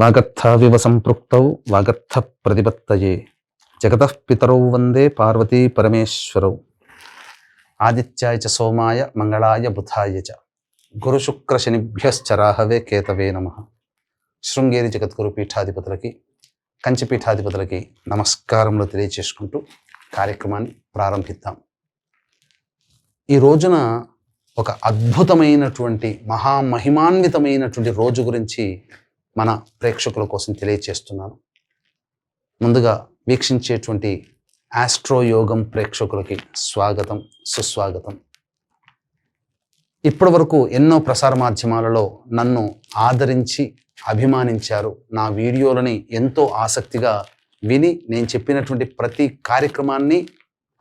వాగర్థావివ సంపృక్తౌ వాగర్థ ప్రతిపత్తయే జగతః పితరౌ వందే పార్వతీ పరమేశ్వరౌ ఆదిత్యాయ చ సోమాయ మంగళాయ బుధాయ చ గురు శుక్ర శనిభ్యశ్చ రాహవే కేతవే నమః. శృంగేరి జగద్గురు పీఠాధిపతులకి కంచి పీఠాధిపతులకి నమస్కారములు తెలియచేసుకుంటూ కార్యక్రమాన్ని ప్రారంభిద్దాం. ఈ రోజున ఒక అద్భుతమైనటువంటి మహామహిమాన్వితమైనటువంటి రోజు గురించి మన ప్రేక్షకుల కోసం తెలియచేస్తున్నాను. ముందుగా వీక్షించేటువంటి ఆస్ట్రోయోగం ప్రేక్షకులకి స్వాగతం, సుస్వాగతం. ఇప్పటి వరకు ఎన్నో ప్రసార మాధ్యమాలలో నన్ను ఆదరించి అభిమానించారు. నా వీడియోలని ఎంతో ఆసక్తిగా విని నేను చెప్పినటువంటి ప్రతి కార్యక్రమాన్ని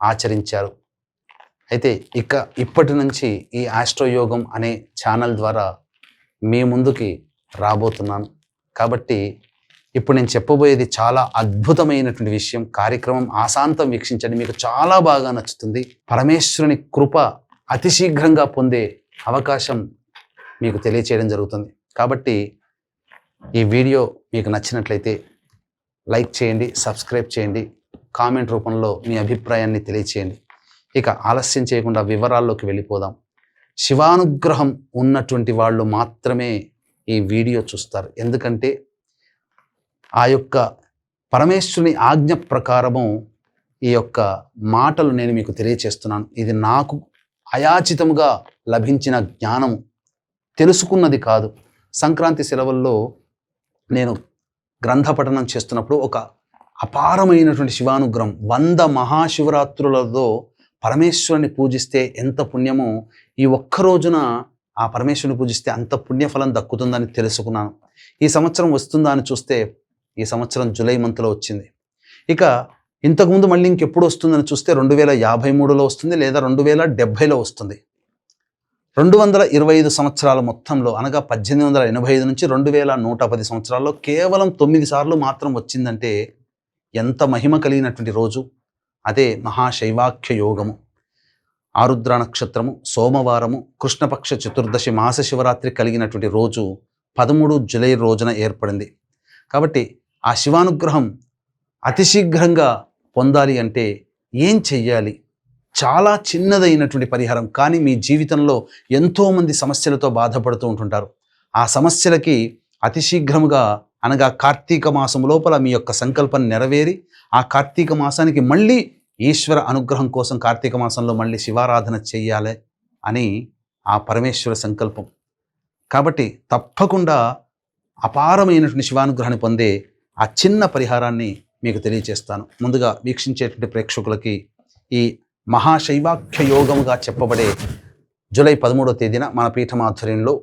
ఆచరించారు. అయితే ఇప్పటి నుంచి ఈ ఆస్ట్రోయోగం అనే ఛానల్ ద్వారా మీ ముందుకి రాబోతున్నాను. కాబట్టి ఇప్పుడు నేను చెప్పబోయేది చాలా అద్భుతమైనటువంటి విషయం. కార్యక్రమం ఆశాంతం వీక్షించండి, మీకు చాలా బాగా నచ్చుతుంది. పరమేశ్వరుని కృప అతి శీఘ్రంగా పొందే అవకాశం మీకు తెలియచేయడం జరుగుతుంది. కాబట్టి ఈ వీడియో మీకు నచ్చినట్లయితే లైక్ చేయండి, సబ్స్క్రైబ్ చేయండి, కామెంట్ రూపంలో మీ అభిప్రాయాన్ని తెలియచేయండి. ఇక ఆలస్యం చేయకుండా వివరాల్లోకి వెళ్ళిపోదాం. శివానుగ్రహం ఉన్నటువంటి వాళ్ళు మాత్రమే ఈ వీడియో చూస్తారు. ఎందుకంటే ఆ యొక్క పరమేశ్వరుని ఆజ్ఞ ప్రకారము ఈ యొక్క మాటలు నేను మీకు తెలియచేస్తున్నాను. ఇది నాకు అయాచితముగా లభించిన జ్ఞానము, తెలుసుకున్నది కాదు. సంక్రాంతి సెలవుల్లో నేను గ్రంథ పఠనం చేస్తున్నప్పుడు ఒక అపారమైనటువంటి శివానుగ్రహం, 100 మహాశివరాత్రులతో పరమేశ్వరుని పూజిస్తే ఎంత పుణ్యమో, ఈ ఒక్క రోజున ఆ పరమేశ్వరుని పూజిస్తే అంత పుణ్యఫలం దక్కుతుందని తెలుసుకున్నాను. ఈ సంవత్సరం వస్తుందా అని చూస్తే ఈ సంవత్సరం జూలై మంత్లో వచ్చింది. ఇక ఇంతకుముందు మళ్ళీ ఇంకెప్పుడు వస్తుందని చూస్తే 2053లో వస్తుంది, లేదా 2070లో వస్తుంది. 225 సంవత్సరాల మొత్తంలో, అనగా 1885 నుంచి 2110 సంవత్సరాల్లో కేవలం 9 సార్లు మాత్రం వచ్చిందంటే ఎంత మహిమ కలిగినటువంటి రోజు. అదే మహాశైవాఖ్య యోగము. ఆరుద్ర నక్షత్రము, సోమవారము, కృష్ణపక్ష చతుర్దశి మాస శివరాత్రి కలిగినటువంటి రోజు 13 జూలై రోజున ఏర్పడింది. కాబట్టి ఆ శివానుగ్రహం అతి శీఘ్రంగా పొందాలి అంటే ఏం చెయ్యాలి? చాలా చిన్నదైనటువంటి పరిహారం, కానీ మీ జీవితంలో ఎంతోమంది సమస్యలతో బాధపడుతూ ఉంటుంటారు. ఆ సమస్యలకి అతి శీఘ్రముగా, అనగా కార్తీక మాసం లోపల మీ యొక్క సంకల్పం నెరవేరి ఆ కార్తీక మాసానికి మళ్ళీ ఈశ్వర అనుగ్రహం కోసం కార్తీక మాసంలో మళ్ళీ శివారాధన చెయ్యాలి అని ఆ పరమేశ్వర సంకల్పం. కాబట్టి తప్పకుండా అపారమైనటువంటి శివానుగ్రహాన్ని పొందే ఆ చిన్న పరిహారాన్ని మీకు తెలియజేస్తాను. ముందుగా వీక్షించేటువంటి ప్రేక్షకులకి ఈ మహాశైవాఖ్య యోగముగా చెప్పబడే జూలై 13వ తేదీన మన పీఠమాధ్వర్యంలో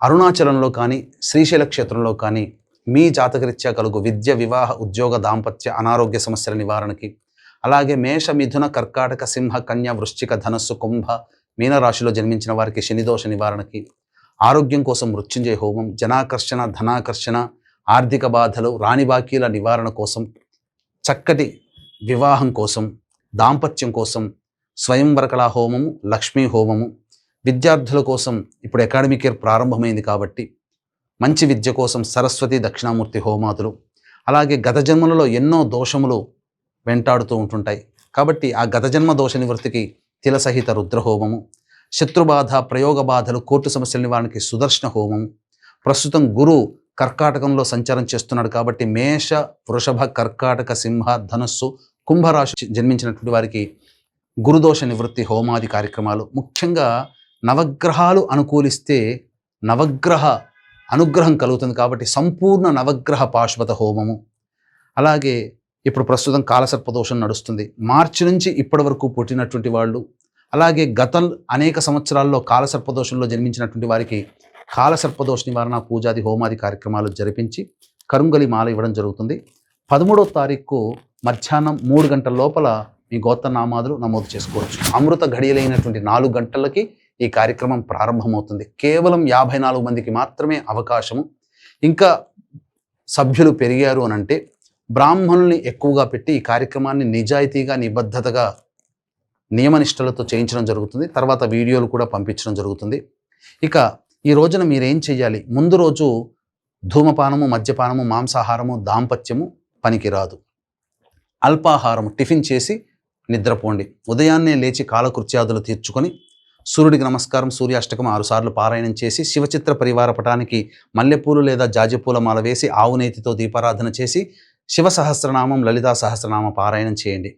అరుణాచలంలో కానీ శ్రీశైల క్షేత్రంలో కానీ మీ జాతకరీత్యా కలుగు విద్య, వివాహ, ఉద్యోగ, దాంపత్య, అనారోగ్య సమస్యల నివారణకి, అలాగే మేష, మిథున, కర్కాటక, సింహ, కన్య, వృశ్చిక, ధనస్సు, కుంభ, మీనరాశిలో జన్మించిన వారికి శనిదోష నివారణకి, ఆరోగ్యం కోసం మృత్యుంజయ హోమం, జనాకర్షణ, ధనాకర్షణ, ఆర్థిక బాధలు, రాణి బాకీల నివారణ కోసం, చక్కటి వివాహం కోసం, దాంపత్యం కోసం స్వయంవర కళా హోమము, లక్ష్మీ హోమము, విద్యార్థుల కోసం ఇప్పుడు అకాడమిక్ ఇయర్ ప్రారంభమైంది కాబట్టి మంచి విద్య కోసం సరస్వతి దక్షిణామూర్తి హోమాదులు, అలాగే గత జన్మలలో ఎన్నో దోషములు వెంటాడుతూ ఉంటుంటాయి కాబట్టి ఆ గత జన్మ దోష నివృత్తికి తిలసహిత రుద్రహోమము, శత్రుబాధ, ప్రయోగ బాధలు, కోర్టు సమస్యల నివారణకి సుదర్శన హోమము. ప్రస్తుతం గురు కర్కాటకంలో సంచారం చేస్తున్నాడు కాబట్టి మేష, వృషభ, కర్కాటక, సింహ, ధనస్సు, కుంభరాశి జన్మించినటువంటి వారికి గురుదోష నివృత్తి హోమాది కార్యక్రమాలు. ముఖ్యంగా నవగ్రహాలు అనుకూలిస్తే నవగ్రహ అనుగ్రహం కలుగుతుంది కాబట్టి సంపూర్ణ నవగ్రహ పాశుపత హోమము. అలాగే ఇప్పుడు ప్రస్తుతం కాలసర్పదోషం నడుస్తుంది. మార్చి నుంచి ఇప్పటి వరకు పుట్టినటువంటి వాళ్ళు, అలాగే గత అనేక సంవత్సరాల్లో కాలసర్పదోషంలో జన్మించినటువంటి వారికి కాలసర్పదోష నివారణ పూజాది హోమాది కార్యక్రమాలు జరిపించి కరుంగలి మాల ఇవ్వడం జరుగుతుంది. 13వ తారీఖు మధ్యాహ్నం 3 గంటల లోపల మీ గోత్రనామాదులు నమోదు చేసుకోవచ్చు. అమృత ఘడియలైనటువంటి 4 గంటలకి ఈ కార్యక్రమం ప్రారంభమవుతుంది. కేవలం 54 మందికి మాత్రమే అవకాశము. ఇంకా సభ్యులు పెరిగారు అని అంటే బ్రాహ్మణుల్ని ఎక్కువగా పెట్టి ఈ కార్యక్రమాన్ని నిజాయితీగా, నిబద్ధతగా, నియమనిష్టలతో చేయించడం జరుగుతుంది. తర్వాత వీడియోలు కూడా పంపించడం జరుగుతుంది. ఇక ఈ రోజున మీరేం చెయ్యాలి? ముందు రోజు ధూమపానము, మద్యపానము, మాంసాహారము, దాంపత్యము పనికిరాదు. అల్పాహారము టిఫిన్ చేసి నిద్రపోండి. ఉదయాన్నే లేచి కాలకృత్యాదులు తీర్చుకొని సూర్యుడికి నమస్కారం, సూర్యాష్టకం 6 సార్లు పారాయణం చేసి శివచిత్ర పరివార పటానికి మల్లెపూలు లేదా జాజిపూల మాల వేసి ఆవు నేతితో దీపారాధన చేసి శివ సహస్రనామం, లలితా సహస్రనామ పారాయణం చేయండి.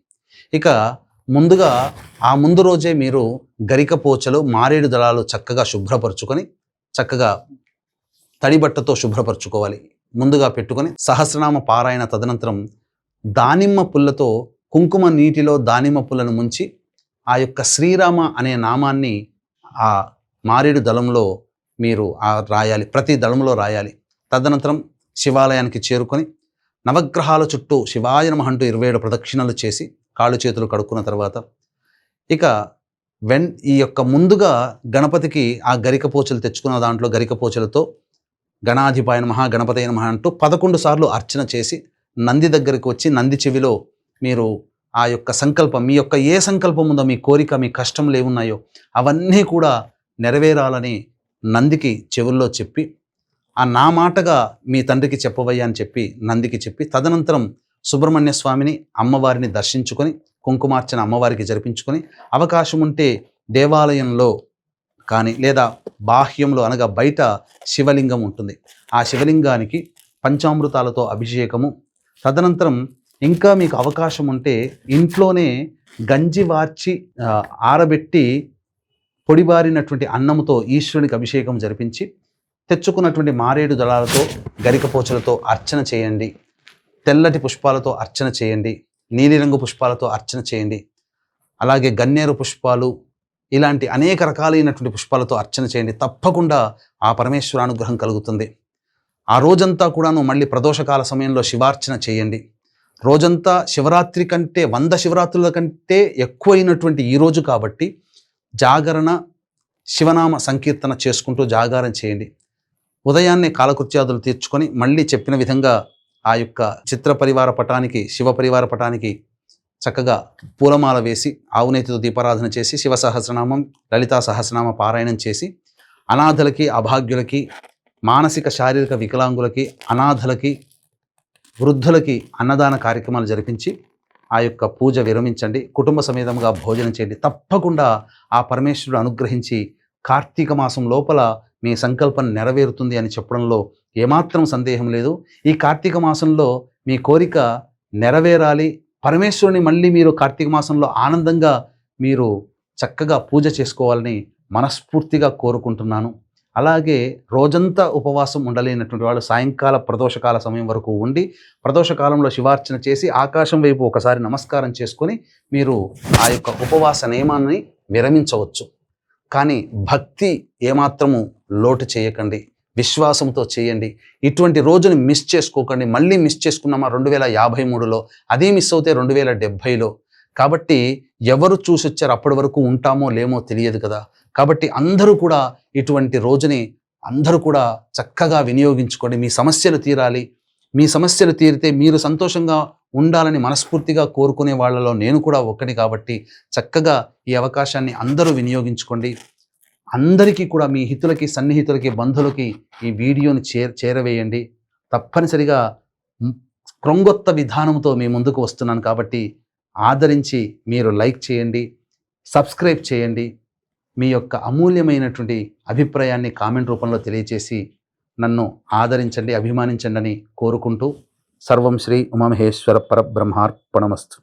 ఇక ముందుగా ఆ ముందు రోజే మీరు గరికపోచలు, మారేడు దళాలు చక్కగా శుభ్రపరచుకొని చక్కగా తడిబట్టతో శుభ్రపరచుకోవాలి. ముందుగా పెట్టుకొని సహస్రనామ పారాయణ తదనంతరం దానిమ్మ పుల్లతో కుంకుమ నీటిలో దానిమ్మ పుల్లను ముంచి ఆ యొక్క శ్రీరామ అనే నామాన్ని ఆ మారేడు దళంలో మీరు రాయాలి, ప్రతి దళంలో రాయాలి. తదనంతరం శివాలయానికి చేరుకొని నవగ్రహాల చుట్టూ శివాయ నమః అంటూ 27 ప్రదక్షిణలు చేసి కాళ్ళు చేతులు కడుక్కున్న తర్వాత ఇక ఈ యొక్క ముందుగా గణపతికి ఆ గరికపోచలు తెచ్చుకున్న దాంట్లో గరికపోచలతో గణాధిపాయ నమః, గణపతయ నమః అంటూ 11 సార్లు అర్చన చేసి నంది దగ్గరికి వచ్చి నంది చెవిలో మీరు ఆ యొక్క సంకల్పం, మీ యొక్క ఏ సంకల్పం ఉందో, మీ కోరిక, మీ కష్టములు ఏమున్నాయో అవన్నీ కూడా నెరవేరాలని నందికి చెవుల్లో చెప్పి నా మాటగా మీ తండ్రికి చెప్పవయ్యా అని చెప్పి నందికి చెప్పి తదనంతరం సుబ్రహ్మణ్య స్వామిని, అమ్మవారిని దర్శించుకొని కుంకుమార్చన అమ్మవారికి జరిపించుకొని అవకాశం ఉంటే దేవాలయంలో కానీ లేదా బాహ్యంలో అనగా బయట శివలింగం ఉంటుంది, ఆ శివలింగానికి పంచామృతాలతో అభిషేకము. తదనంతరం ఇంకా మీకు అవకాశం ఉంటే ఇంట్లోనే గంజి వార్చి ఆరబెట్టి పొడిబారినటువంటి అన్నముతో ఈశ్వరునికి అభిషేకం జరిపించి తెచ్చుకున్నటువంటి మారేడు దళాలతో గరికపోచలతో అర్చన చేయండి. తెల్లటి పుష్పాలతో అర్చన చేయండి, నీలిరంగు పుష్పాలతో అర్చన చేయండి. అలాగే గన్నేరు పుష్పాలు ఇలాంటి అనేక రకాలైనటువంటి పుష్పాలతో అర్చన చేయండి. తప్పకుండా ఆ పరమేశ్వర అనుగ్రహం కలుగుతుంది. ఆ రోజంతా కూడాను మళ్ళీ ప్రదోషకాల సమయంలో శివార్చన చేయండి. రోజంతా శివరాత్రి కంటే 100 శివరాత్రుల కంటే ఎక్కువైనటువంటి ఈ రోజు కాబట్టి జాగరణ, శివనామ సంకీర్తన చేసుకుంటూ జాగారం చేయండి. ఉదయాన్నే కాలకృత్యాదులు తీర్చుకొని మళ్ళీ చెప్పిన విధంగా ఆ యొక్క చిత్ర పరివార పటానికి, శివ పరివార పటానికి చక్కగా పూలమాల వేసి ఆవునేతితో దీపారాధన చేసి శివ సహస్రనామం, లలితా సహస్రనామ పారాయణం చేసి అనాథలకి, అభాగ్యులకి, మానసిక శారీరక వికలాంగులకి, అనాథలకి, వృద్ధులకి అన్నదాన కార్యక్రమాలు జరిపించి ఆ యొక్క పూజ విరమించండి. కుటుంబ సమేతంగా భోజనం చేయండి. తప్పకుండా ఆ పరమేశ్వరుడు అనుగ్రహించి కార్తీక మాసం లోపల మీ సంకల్పం నెరవేరుతుంది అని చెప్పడంలో ఏమాత్రం సందేహం లేదు. ఈ కార్తీక మాసంలో మీ కోరిక నెరవేరాలి, పరమేశ్వరుని మళ్ళీ మీరు కార్తీక మాసంలో ఆనందంగా మీరు చక్కగా పూజ చేసుకోవాలని మనస్ఫూర్తిగా కోరుకుంటున్నాను. అలాగే రోజంతా ఉపవాసం ఉండలేనటువంటి వాళ్ళు సాయంకాల ప్రదోషకాల సమయం వరకు ఉండి ప్రదోషకాలంలో శివార్చన చేసి ఆకాశం వైపు ఒకసారి నమస్కారం చేసుకొని మీరు ఆ యొక్క ఉపవాస నియమాన్ని విరమించవచ్చు. కానీ భక్తి ఏమాత్రము లోటు చేయకండి, విశ్వాసంతో చేయండి. ఇటువంటి రోజుని మిస్ చేసుకోకండి. మళ్ళీ మిస్ చేసుకున్నామా 2053లో, అదే మిస్ అవుతే 2070లో. కాబట్టి ఎవరు చూసి వచ్చారు, అప్పటి వరకు ఉంటామో లేమో తెలియదు కదా. కాబట్టి అందరూ కూడా ఇటువంటి రోజుని అందరూ కూడా చక్కగా వినియోగించుకోండి. మీ సమస్యలు తీరాలి, మీ సమస్యలు తీరితే మీరు సంతోషంగా ఉండాలని మనస్ఫూర్తిగా కోరుకునే వాళ్ళలో నేను కూడా ఒకటి. కాబట్టి చక్కగా ఈ అవకాశాన్ని అందరూ వినియోగించుకోండి. అందరికీ కూడా మీ హితులకి, సన్నిహితులకి, బంధువులకి ఈ వీడియోని చేరవేయండి. తప్పనిసరిగా క్రొంగొత్త విధానంతో మీ ముందుకు వస్తున్నాను కాబట్టి ఆదరించి మీరు లైక్ చేయండి, సబ్స్క్రైబ్ చేయండి. మీ యొక్క అమూల్యమైనటువంటి అభిప్రాయాన్ని కామెంట్ రూపంలో తెలియచేసి నన్ను ఆదరించండి, అభిమానించండి అని కోరుకుంటూ సర్వం శ్రీ ఉమామహేశ్వర పరబ్రహ్మార్పణమస్తు.